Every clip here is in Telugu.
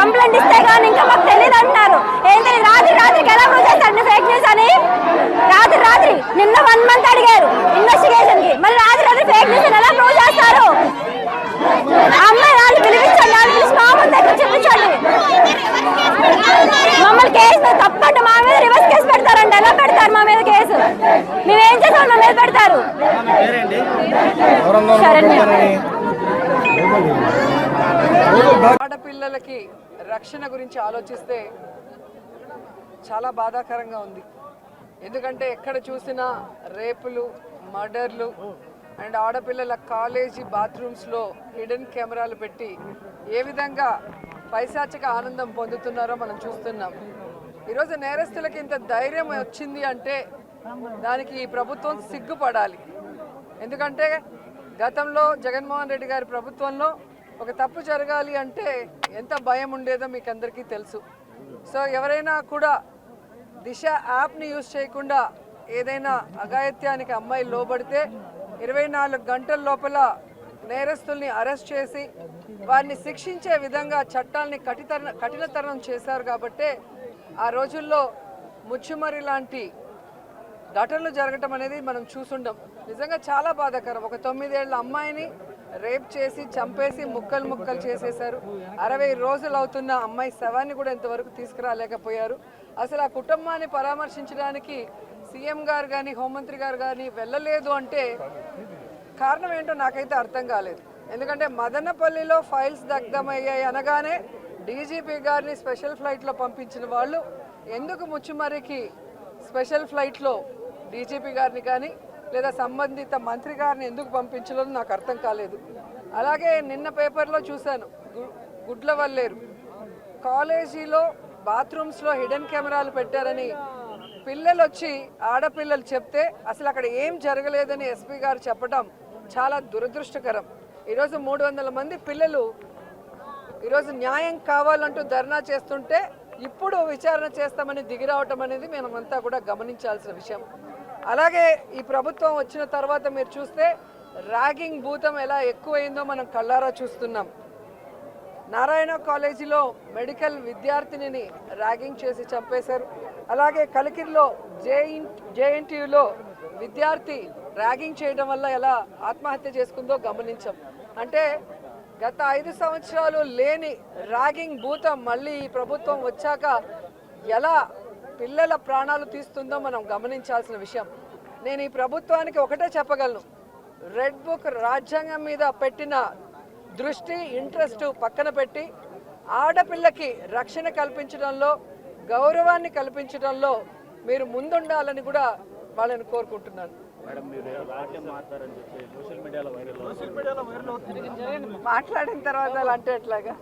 కంప్లైంట్ ఇస్తే కానీ ఇంకా మాకు తెలియదు అంటున్నారు. ఏంటి రాత్రికి ఎలా ప్రూవ్ చేస్తారు ఫేక్ న్యూస్ అని? రాత్రి నిన్న 1 month అడిగారు ఇన్వెస్టిగేషన్ కి, మరి రాత్రి ఫేక్ న్యూస్ ఎలా ప్రూవ్ చేస్తారు? అమ్మాయి వాళ్ళు పిలిపించండి, వాళ్ళు పిలిచి మా ముందు దగ్గర చూపించండి. మమ్మల్ని కేసు తప్పంటే మా మీద రివర్స్ కేసు పెడతారండి. ఎలా పెడతారు మా మీద కేసు? మేమేం చేసాం మా మీద పెడతారు? ఆడపిల్లలకి రక్షణ గురించి ఆలోచిస్తే చాలా బాధాకరంగా ఉంది. ఎందుకంటే ఎక్కడ చూసినా రేపులు, మర్డర్లు అండ్ ఆడపిల్లల కాలేజీ బాత్రూమ్స్లో హిడెన్ కెమెరాలు పెట్టి ఏ విధంగా పైశాచిక ఆనందం పొందుతున్నారో మనం చూస్తున్నాం. ఈరోజు నేరస్తులకి ఇంత ధైర్యం వచ్చింది అంటే దానికి ఈ ప్రభుత్వం సిగ్గుపడాలి. ఎందుకంటే గతంలో జగన్మోహన్ రెడ్డి గారి ప్రభుత్వంలో ఒక తప్పు జరగాలి అంటే ఎంత భయం ఉండేదో మీకు అందరికీ తెలుసు. సో ఎవరైనా కూడా దిశ యాప్ని యూజ్ చేయకుండా ఏదైనా అఘాయిత్యానికి అమ్మాయి లోబడితే 24 గంటల లోపల నేరస్తుల్ని అరెస్ట్ చేసి వారిని శిక్షించే విధంగా చట్టాలని కఠినతరం చేశారు. కాబట్టి ఆ రోజుల్లో ముచ్చుమరి లాంటి ఘటనలు జరగటం అనేది మనం చూసుండం. నిజంగా చాలా బాధాకరం. ఒక 9 ఏళ్ల అమ్మాయిని రేప్ చేసి చంపేసి ముక్కలు చేసేశారు. 60 రోజులు అవుతున్న అమ్మాయి శవాన్ని కూడా ఇంతవరకు తీసుకురాలేకపోయారు. అసలు ఆ కుటుంబాన్ని పరామర్శించడానికి సీఎం గారు కానీ హోంమంత్రి గారు కానీ వెళ్ళలేదు అంటే కారణం ఏంటో నాకైతే అర్థం కాలేదు. ఎందుకంటే మదనపల్లిలో ఫైల్స్ దగ్ధమయ్యాయి అనగానే డీజీపీ గారిని స్పెషల్ ఫ్లైట్లో పంపించిన వాళ్ళు ఎందుకు ముచ్చుమరికి స్పెషల్ ఫ్లైట్లో డీజీపీ గారిని కానీ లేదా సంబంధిత మంత్రి గారిని ఎందుకు పంపించలేదో నాకు అర్థం కాలేదు. అలాగే నిన్న పేపర్లో చూశాను, గుడ్లవల్లేరు కాలేజీలో బాత్రూమ్స్లో హిడెన్ కెమెరాలు పెట్టారని పిల్లలు వచ్చి ఆడపిల్లలు చెప్తే అసలు అక్కడ ఏం జరగలేదని ఎస్పీ గారు చెప్పడం చాలా దురదృష్టకరం. ఈరోజు 300 మంది పిల్లలు ఈరోజు న్యాయం కావాలంటూ ధర్నా చేస్తుంటే ఇప్పుడు విచారణ చేస్తామని దిగిరావటం అనేది మనమంతా కూడా గమనించాల్సిన విషయం. అలాగే ఈ ప్రభుత్వం వచ్చిన తర్వాత మీరు చూస్తే ర్యాగింగ్ భూతం ఎలా ఎక్కువైందో మనం కళ్ళారా చూస్తున్నాం. నారాయణ కాలేజీలో మెడికల్ విద్యార్థినిని ర్యాగింగ్ చేసి చంపేశారు. అలాగే కలికిరిలో జేఎన్టీయూలో విద్యార్థి ర్యాగింగ్ చేయడం వల్ల ఎలా ఆత్మహత్య చేసుకుందో గమనించాం. అంటే గత 5 సంవత్సరాలు లేని ర్యాగింగ్ భూతం మళ్ళీ ఈ ప్రభుత్వం వచ్చాక ఎలా పిల్లల ప్రాణాలు తీస్తుందో మనం గమనించాల్సిన విషయం. నేను ఈ ప్రభుత్వానికి ఒకటే చెప్పగలను, రెడ్ బుక్ రాజ్యాంగం మీద పెట్టిన దృష్టి ఇంట్రెస్ట్ పక్కన పెట్టి ఆడపిల్లకి రక్షణ కల్పించడంలో గౌరవాన్ని కల్పించడంలో మీరు ముందుండాలని కూడా వాళ్ళని కోరుకుంటున్నాను. మాట్లాడిన తర్వాత అలా అంటే ఎట్లాగా?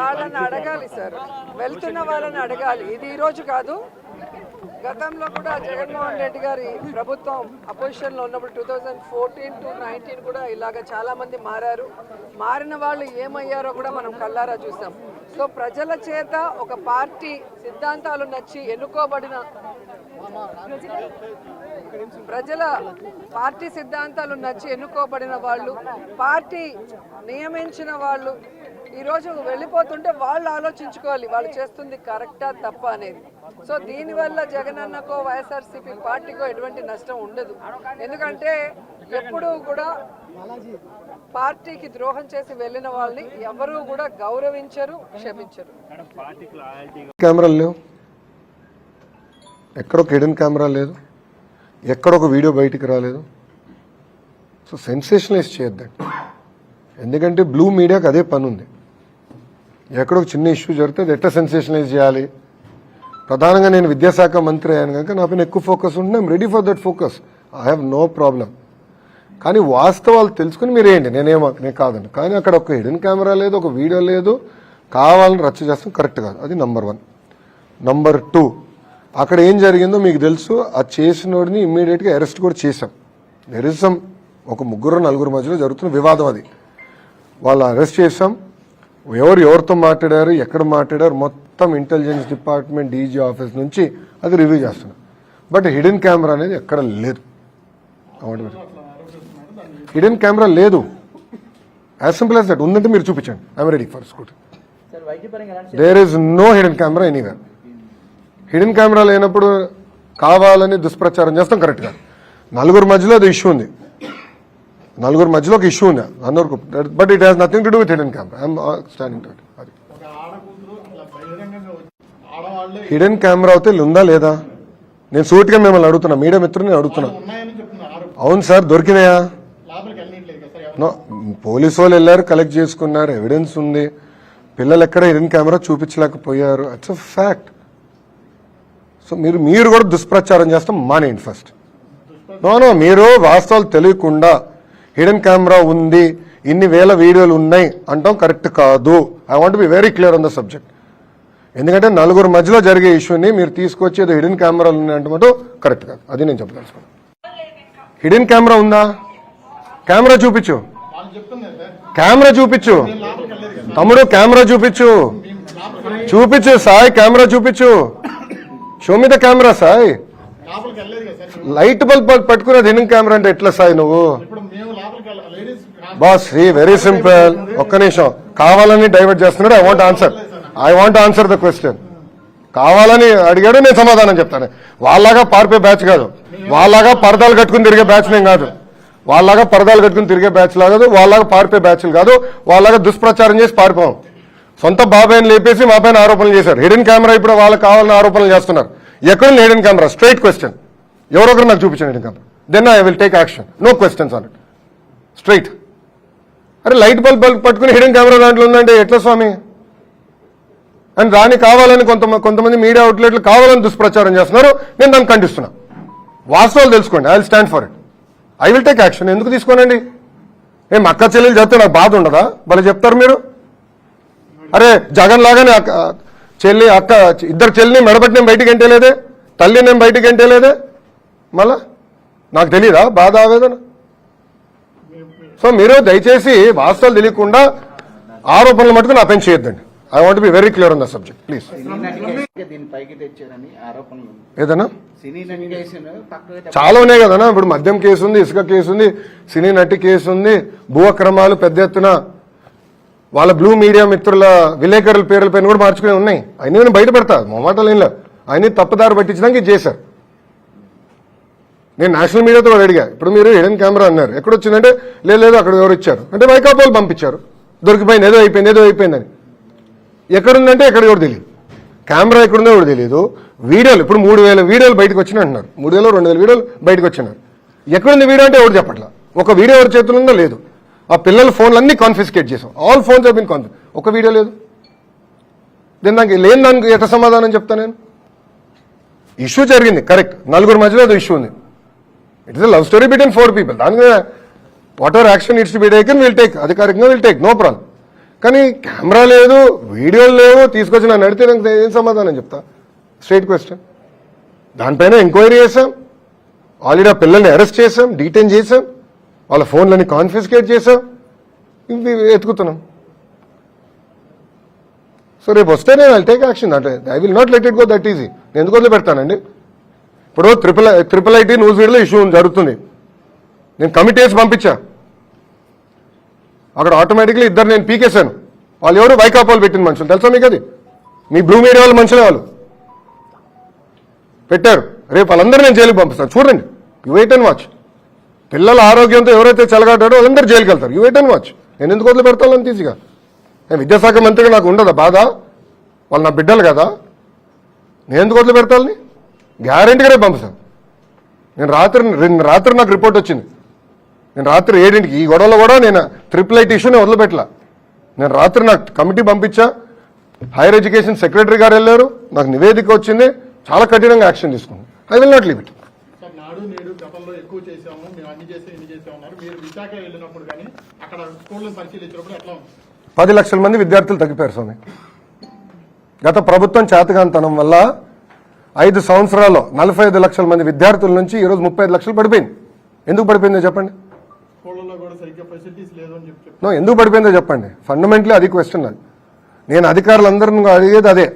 వాళ్ళని అడగాలి సార్, వెళ్తున్న వాళ్ళని అడగాలి. ఇది ఈరోజు కాదు, గతంలో కూడా జగన్మోహన్ రెడ్డి గారి ప్రభుత్వం అపోజిషన్లో ఉన్నప్పుడు 2014 to 19 కూడా ఇలాగ చాలామంది మారారు. మారిన వాళ్ళు ఏమయ్యారో కూడా మనం కళ్ళారా చూసాం. సో ప్రజల చేత ఒక పార్టీ సిద్ధాంతాలు నచ్చి ఎన్నుకోబడిన పార్టీ సిద్ధాంతాలు నచ్చి ఎన్నుకోబడిన వాళ్ళు, పార్టీ నియమించిన వాళ్ళు ఈరోజు వెళ్ళిపోతుంటే వాళ్ళు ఆలోచించుకోవాలి వాళ్ళు చేస్తుంది కరెక్టా తప్ప అనేది. సో దీనివల్ల జగనన్నకో వైఎస్ఆర్సీపీ పార్టీకో ఎటువంటి నష్టం ఉండదు. ఎందుకంటే ఎప్పుడూ కూడా పార్టీకి ద్రోహం చేసి వెళ్ళిన వాళ్ళని ఎవరూ కూడా గౌరవించరు, క్షమించరు. కెమెరాలు లేవు, ఎక్కడొక హిడెన్ కెమెరా లేదు, ఎక్కడొక వీడియో బయటికి రాలేదు. సో సెన్సేషనలైజ్ చేయొద్దండి. ఎందుకంటే బ్లూ మీడియాకి అదే పని ఉంది. ఎక్కడో చిన్న ఇష్యూ జరిగితే అది ఎట్లా సెన్సేషనలైజ్ చేయాలి. ప్రధానంగా నేను విద్యాశాఖ మంత్రి అయ్యాను కనుక నా పైన ఎక్కువ ఫోకస్ ఉంటే I'm ready for that focus. I have no problem. కానీ వాస్తవాలు తెలుసుకుని మీరు ఏంటి, నేను కాదండి. కానీ అక్కడ ఒక హిడెన్ కెమెరా లేదు, ఒక వీడియో లేదు, కావాలని రచ్చ చేస్తాం, కరెక్ట్ కాదు. అది నంబర్ 1. నంబర్ 2, అక్కడ ఏం జరిగిందో మీకు తెలుసు. ఆ చేసినోడిని ఇమ్మీడియట్గా అరెస్ట్ కూడా చేశాం. దెర్ ఇస్ సమ్ ఒక 3-4 మధ్యలో జరుగుతున్న వివాదం. అది వాళ్ళు అరెస్ట్ చేశాం. ఎవరితో మాట్లాడారు, ఎక్కడ మాట్లాడారు మొత్తం ఇంటెలిజెన్స్ డిపార్ట్మెంట్ డీజీ ఆఫీస్ నుంచి అది రివ్యూ చేస్తున్నాం. బట్ హిడెన్ కెమెరా అనేది ఎక్కడ లేదు. హిడెన్ కెమెరా లేదు, యాజ్ సింపుల్ యాజ్ దట్. ఉందంటే మీరు చూపించండి, I'm ready for scooty. There is no hidden camera anywhere. Hidden camera లేనప్పుడు కావాలని దుష్ప్రచారం చేస్తాం, కరెక్ట్ గా. నలుగురు మధ్యలో అది ఇష్యూ ఉంది, నలుగురు మధ్యలో ఒక ఇష్యూ ఉంది అందరికి, but it has nothing to do with hidden camera. I'm standing to it. అది హిడెన్ కెమెరా అయితే ఉందా లేదా, నేను సూటిగా మిమ్మల్ని అడుగుతున్నా, మీడియా మిత్రుని అడుగుతున్నా. అవును సార్, దొరికినాయా? నో, పోలీసు వాళ్ళు వెళ్ళారు, కలెక్ట్ చేసుకున్నారు, ఎవిడెన్స్ ఉంది. పిల్లలు ఎక్కడ హిడెన్ కెమెరా చూపించలేకపోయారు, ఇట్స్ అ ఫ్యాక్ట్. సో మీరు కూడా దుష్ప్రచారం చేస్తాం మానేయండి ఫస్ట్. నో, మీరు వాస్తవాలు తెలియకుండా హిడెన్ కెమెరా ఉంది, ఇన్ని వేల వీడియోలు ఉన్నాయి అంటాం కరెక్ట్ కాదు. I want be very clear on the subject. ఎందుకంటే నలుగురు మధ్యలో జరిగే ఇష్యూని మీరు తీసుకొచ్చి ఏదో హిడెన్ కెమెరాలు ఉన్నాయంటే కరెక్ట్ కాదు. అది నేను చెప్పదలుచుకున్నాను. హిడెన్ కెమెరా ఉందా? కెమెరా చూపించు, కెమెరా చూపించు తమ్ముడు, కెమెరా చూపించు, చూపించు సాయి, కెమెరా చూపించు. Show me the camera Sai. Light bulb పట్టుకునేది హిడెన్ కెమెరా అంటే ఎట్లా సాయి నువ్వు? Boss, very simple. ఒక్క నిమిషం, కావాలని డైవర్ట్ చేస్తున్నాడు. I want answer the question. కావాలని అడిగాడు, నేను సమాధానం చెప్తాను. వాళ్ళలాగా పారిపోయే బ్యాచ్ కాదు, వాళ్ళలాగా పరదాలు కట్టుకుని తిరిగే బ్యాచ్ నేను కాదు, వాళ్ళలాగా పరదాలు కట్టుకుని తిరిగే బ్యాచ్ కాదు, వాళ్ళలాగా పారిపోయే బ్యాచ్లు కాదు, వాళ్ళలాగా దుష్ప్రచారం చేసి పారిపోం. సొంత బాబాయిని లేపేసి మా పైన ఆరోపణలు చేశారు. హిడెన్ కెమెరా ఇప్పుడు వాళ్ళకి కావాలని ఆరోపణలు చేస్తున్నారు. ఎక్కడుంది హిడెన్ కెమెరా? Straight question. ఎవరొకరు నాకు చూపించండి hidden camera, then I will take action. No questions on it, straight. అరే లైట్ బల్బ్ పట్టుకుని హిడెన్ కెమెరా దాంట్లో ఉందంటే ఎట్లా స్వామి? అని దాన్ని కావాలని కొంతమంది మీడియా అవుట్లెట్లు కావాలని దుష్ప్రచారం చేస్తున్నారు. నేను దాన్ని ఖండిస్తున్నా. వాస్తవాలు తెలుసుకోండి, I will stand for it, I will take action. ఎందుకు తీసుకోనండి? ఏం అక్క చెల్లెలు చెప్తే నాకు బాధ ఉండదా? భలే చెప్తారు మీరు. అరే జగన్ లాగానే చెల్లి అక్క ఇద్దరు చెల్లిని మెడబట్టి నేను బయటికి ఎంటేలేదే, తల్లి నేను బయటికి ఎంటేలేదే, మళ్ళా నాకు తెలీదా బాధ ఆవేదన? సో మీరు దయచేసి వాస్తవాలు తెలియకుండా ఆరోపణలు మటుకు నా పైన చేయొద్దండి. I want be very clear on the subject please. ఏదన్నా చాలా ఉన్నాయి కదన్నా. ఇప్పుడు మద్యం కేసు ఉంది, ఇసుక కేసు ఉంది, సినీ నటి కేసు ఉంది, భూ అక్రమాలు పెద్ద ఎత్తున వాళ్ళ బ్లూ మీడియా మిత్రుల విలేకరుల పేర్ల పైన కూడా మార్చుకునే ఉన్నాయి. అయినా నేను బయట పెడతా, మొమాటలు ఏం లేదు. అయినా తప్పుదారి పట్టించడానికి ఇది చేశారు. నేను నేషనల్ మీడియాతో కూడా అడిగా, ఇప్పుడు మీరు హిడెన్ కెమెరా అన్నారు, ఎక్కడొచ్చిందంటే లేదు అక్కడ ఎవరు ఇచ్చారు అంటే వైకాపాలు పంపించారు, దొరికిపోయింది, ఏదో అయిపోయిందని. ఎక్కడుందంటే ఎక్కడ కూడా తెలియదు, కెమెరా ఎక్కడుందో కూడా తెలియదు. వీడియోలు ఇప్పుడు 3000 వీడియోలు బయటకు వచ్చినాయి అంటున్నారు, 3000 2000 వీడియోలు బయటకు వచ్చినారు. ఎక్కడుంది వీడియో అంటే ఎవరు చెప్పట్లా. ఒక వీడియో ఎవరి చేతులు ఉందో లేదు. ఆ పిల్లల ఫోన్లు అన్ని కాన్ఫిస్కేట్ చేసాం, all phones have been confiscate. ఒక వీడియో లేదు. దెన్ నాకు లేని దానికి ఎట్లా సమాధానం చెప్తా నేను? ఇష్యూ జరిగింది కరెక్ట్, నలుగురు మధ్యలో అది ఇష్యూ ఉంది. It is love story between 4 people. దాని మీద what ever action it's to be taken will take, అధికారికంగా విల్ టేక్, నో ప్రాబ్లం. కానీ కెమెరా లేదు, వీడియోలు లేవు, తీసుకొచ్చి నన్ను అడిగితే నాకు ఏం సమాధానం చెప్తా? Straight question. దానిపైన ఎంక్వైరీ చేశాం, ఆల్రెడీ ఆ పిల్లల్ని అరెస్ట్ చేశాం, డీటైన్ చేశాం, వాళ్ళ ఫోన్లని కాన్ఫిస్కేట్ చేశాం, ఇవి ఎత్తుకుతున్నాం. సో రేపు వస్తే నేను ఐ టేక్ యాక్షన్. అంటే I will not let it go that easy. నేను ఎందుకు వదిలి పెడతానండి? ఇప్పుడు ట్రిపుల్ ఐటీ న్యూస్ వీడియోలో ఇష్యూ జరుగుతుంది, నేను కమిటీ వేసి పంపించా. అక్కడ ఆటోమేటిక్లీ ఇద్దరు నేను పీకేశాను. వాళ్ళు ఎవరు? వైకాపాలు పెట్టిన మనుషులు, తెలుసా మీకు? అది మీ బ్లూ మీడియా వాళ్ళ మనుషులే, వాళ్ళు పెట్టారు. రేపు వాళ్ళందరూ నేను జైలుకి పంపిస్తాను, చూడండి. You wait and watch. పిల్లల ఆరోగ్యంతో ఎవరైతే చెలగాటాడో వాళ్ళందరూ జైలుకి వెళ్తారు. You wait and watch. నేను ఎందుకు వదిలి పెడతాను అంత ఈజీగా? నేను విద్యాశాఖ మంత్రిగా నాకు ఉండదా బాధ? వాళ్ళు నా బిడ్డలు కదా, నేను ఎందుకు వదిలి పెడతాను? గ్యారెంటీగా రేపు పంపిస్తాను. నేను రాత్రి నాకు రిపోర్ట్ వచ్చింది. నేను రాత్రి 7 ఈ గొడవలో కూడా నేను ట్రిపుల్ ఐటీ ఇష్యూని వదిలిపెట్టలా. నేను రాత్రి నాకు కమిటీ పంపించా, హైయర్ ఎడ్యుకేషన్ సెక్రటరీ గారు వెళ్ళారు, నాకు నివేదిక వచ్చింది, చాలా కఠినంగా యాక్షన్ తీసుకుంది. I will not leave it. నాడు నేడు గతంలో ఎక్కువ చేసాము, మేము అన్ని చేసి ఇన్ని చేసే ఉన్నారు. మీరు విశాఖ వెళ్ళినప్పుడు కానీ అక్కడ స్కూళ్ళను పరిశీలించినప్పుడు ఎట్లా ఉంది? 10 లక్షల మంది విద్యార్థులు తగ్గిపోయారు స్వామి. గత ప్రభుత్వం చేతగాంతనం వల్ల 5 సంవత్సరాల్లో 45 లక్షల మంది విద్యార్థుల నుంచి ఈరోజు 35 లక్షలు పడిపోయింది. ఎందుకు పడిపోయిందో చెప్పండి? స్కూళ్ళలో కూడా సరిగ్గా ఫెసిలిటీస్ లేదు అని చెప్పి ఎందుకు పడిపోయిందో చెప్పండి. ఫండమెంటలీ అది క్వశ్చన్. అది నేను అధికారులందరూ అడిగేది అదే.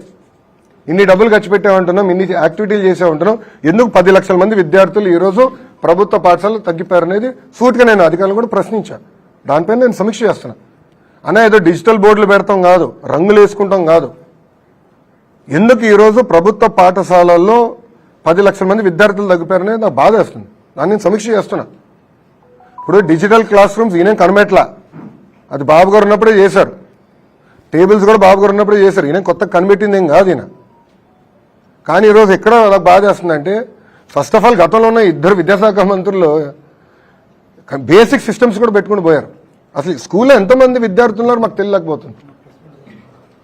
ఇన్ని డబ్బులు ఖర్చు పెట్టామంటున్నాం, ఇన్ని యాక్టివిటీలు చేసామంటున్నాం, ఎందుకు 10 లక్షల మంది విద్యార్థులు ఈరోజు ప్రభుత్వ పాఠశాలలు తగ్గిపోయారు అనేది సూటిగా నేను అధికారులు కూడా ప్రశ్నించాను. దానిపైన నేను సమీక్ష చేస్తున్నా. అన్నా ఏదో డిజిటల్ బోర్డులు పెడతాం కాదు, రంగులు వేసుకుంటాం కాదు. ఎందుకు ఈరోజు ప్రభుత్వ పాఠశాలల్లో 10 లక్షల మంది విద్యార్థులు తగ్గిపోయారనేది నాకు బాధ వేస్తుంది. దాన్ని నేను సమీక్ష చేస్తున్నా. ఇప్పుడు డిజిటల్ క్లాస్ రూమ్స్ ఈయన కనిపెట్లా, అది బాబు గారు ఉన్నప్పుడే చేశారు. టేబుల్స్ కూడా బాబు గారు ఉన్నప్పుడే చేశారు. ఈయన కొత్త కనిపెట్టింది ఏం కాదు ఈయన. కానీ ఈరోజు ఎక్కడ నాకు బాధ వేస్తుందంటే, ఫస్ట్ ఆఫ్ ఆల్ గతంలో ఉన్న 2 విద్యాశాఖ మంత్రులు బేసిక్ సిస్టమ్స్ కూడా పెట్టుకుని పోయారు. అసలు స్కూల్లో ఎంతమంది విద్యార్థులు ఉన్నారో మాకు తెలియలేకపోతుంది.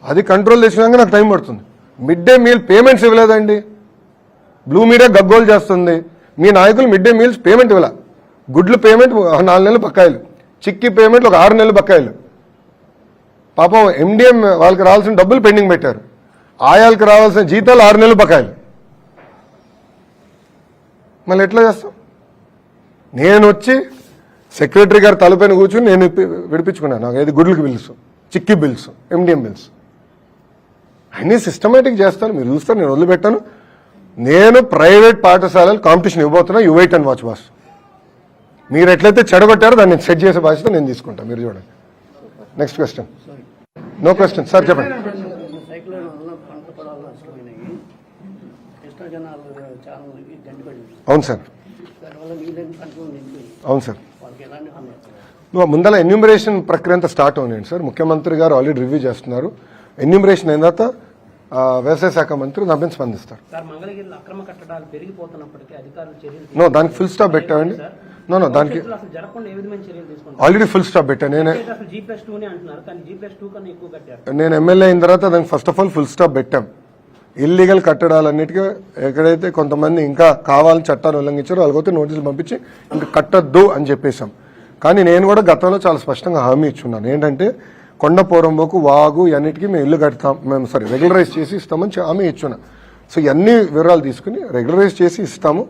అది కంట్రోల్ చేసినాక నాకు టైం పడుతుంది. మిడ్ డే మీల్ పేమెంట్స్ ఇవ్వలేదండి. బ్లూ మీడియా గగ్గోలు చేస్తుంది. మీ నాయకులు మిడ్ డే మీల్స్ పేమెంట్ ఇవ్వాల. గుడ్లు పేమెంట్ 4 నెలలు బకాయిలు, చిక్కీ పేమెంట్లు ఒక 6 నెలలు బకాయిలు. పాపం ఎండిఎం వాళ్ళకి రావాల్సిన డబ్బులు పెండింగ్ పెట్టారు. ఆయాలకు రావాల్సిన జీతాలు 6 నెలలు బకాయిలు. మళ్ళీ ఎట్లా చేస్తాం? నేను వచ్చి సెక్రటరీ గారు తలపైన కూర్చుని నేను విడిపించుకున్నాను. నాకు ఏది గుడ్లకి బిల్స్, చిక్కీ బిల్స్, ఎండిఎం బిల్స్ అన్నీ సిస్టమేటిక్ చేస్తాను. మీరు చూస్తారు, నేను వదిలిపెట్టాను. నేను ప్రైవేట్ పాఠశాలలు కాంపిటీషన్ ఇవ్వబోతున్నా. You wait and watch boss. మీరు ఎట్లయితే చెడగొట్టారో దాన్ని సెట్ చేసే బాధ్యత నేను తీసుకుంటాను. మీరు చూడండి. Next question. No question sir, చెప్పండి. అవును సార్, అవును సార్. ముందర ఎన్యూమరేషన్ ప్రక్రియ అంతా స్టార్ట్ అవునండి సార్. ముఖ్యమంత్రి గారు ఆల్రెడీ రివ్యూ చేస్తున్నారు. ఎన్యూమరేషన్ అయిన తర్వాత వ్యవసాయ శాఖ మంత్రి దానిపైన స్పందిస్తారు. నో, దానికి ఫుల్ స్టాప్ పెట్టామండి. నో, దానికి ఆల్రెడీ ఫుల్ స్టాప్ పెట్టాను. నేను ఎమ్మెల్యే అయిన తర్వాత దానికి first of all full stop పెట్టాం. ఇల్లీగల్ కట్టడాలన్నిటికీ ఎక్కడైతే కొంతమంది ఇంకా కావాలని చట్టాన్ని ఉల్లంఘించారో వాళ్ళకైతే నోటీసులు పంపించి ఇంకా కట్టద్దు అని చెప్పేశాం. కానీ నేను కూడా గతంలో చాలా స్పష్టంగా హామీ ఇచ్చున్నాను. ఏంటంటే కొండ పోరంబోకు వాగు అన్నిటికీ మేము ఇల్లు కడతాం, మేము రెగ్యులరైజ్ చేసి ఇస్తామని హామీ ఇచ్చున్నా. సో ఇవన్నీ వివరాలు తీసుకుని రెగ్యులరైజ్ చేసి ఇస్తాము.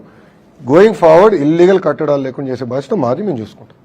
గోయింగ్ ఫార్వర్డ్ ఇల్లీగల్ కట్టడాలు లేకుండా చేసే బాధ్యత మాది, మేము చూసుకుంటాం.